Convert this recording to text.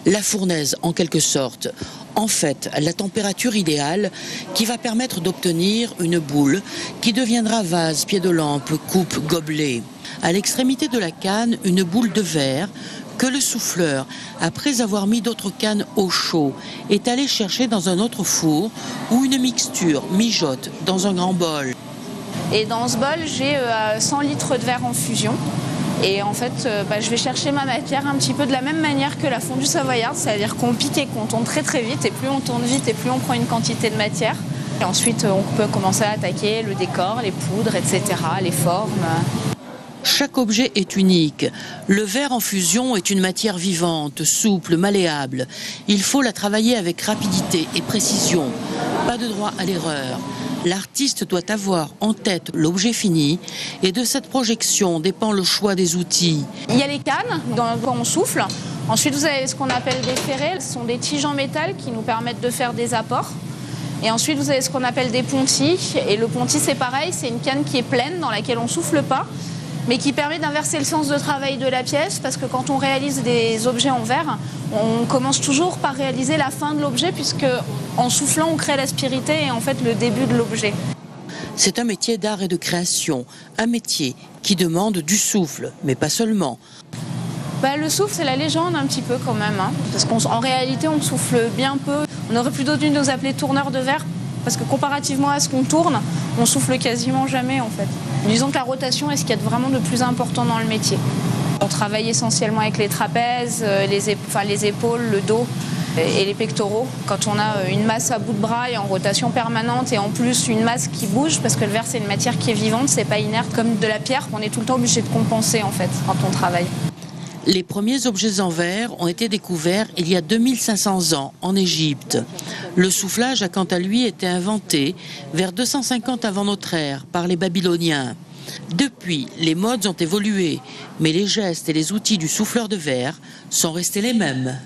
La fournaise, en quelque sorte. En fait, la température idéale qui va permettre d'obtenir une boule qui deviendra vase, pied de lampe, coupe, gobelet. À l'extrémité de la canne, une boule de verre que le souffleur, après avoir mis d'autres cannes au chaud, est allé chercher dans un autre four où une mixture mijote dans un grand bol. Et dans ce bol, j'ai 100 litres de verre en fusion. Et en fait, je vais chercher ma matière un petit peu de la même manière que la fondue savoyarde, c'est-à-dire qu'on pique et qu'on tourne très très vite, et plus on tourne vite et plus on prend une quantité de matière. Et ensuite, on peut commencer à attaquer le décor, les poudres, etc., les formes. Chaque objet est unique. Le verre en fusion est une matière vivante, souple, malléable. Il faut la travailler avec rapidité et précision. Pas de droit à l'erreur. L'artiste doit avoir en tête l'objet fini et de cette projection dépend le choix des outils. Il y a les cannes quand on souffle. Ensuite, vous avez ce qu'on appelle des ferrets. Ce sont des tiges en métal qui nous permettent de faire des apports. Et ensuite, vous avez ce qu'on appelle des pontis. Et le ponti, c'est pareil, c'est une canne qui est pleine dans laquelle on souffle pas, mais qui permet d'inverser le sens de travail de la pièce, parce que quand on réalise des objets en verre, on commence toujours par réaliser la fin de l'objet, puisque en soufflant, on crée l'aspérité et en fait le début de l'objet. C'est un métier d'art et de création, un métier qui demande du souffle, mais pas seulement. Le souffle, c'est la légende un petit peu quand même, hein, parce qu'en réalité, on souffle bien peu. On aurait plutôt dû nous appeler tourneurs de verre, parce que comparativement à ce qu'on tourne, on souffle quasiment jamais en fait. Disons que la rotation est ce qu'il y a vraiment de plus important dans le métier. On travaille essentiellement avec les trapèzes, les épaules, le dos et les pectoraux. Quand on a une masse à bout de bras et en rotation permanente et en plus une masse qui bouge, parce que le verre c'est une matière qui est vivante, c'est pas inerte comme de la pierre qu'on est tout le temps obligé de compenser en fait quand on travaille. Les premiers objets en verre ont été découverts il y a 2500 ans en Égypte. Le soufflage a quant à lui été inventé vers 250 avant notre ère par les Babyloniens. Depuis, les modes ont évolué, mais les gestes et les outils du souffleur de verre sont restés les mêmes.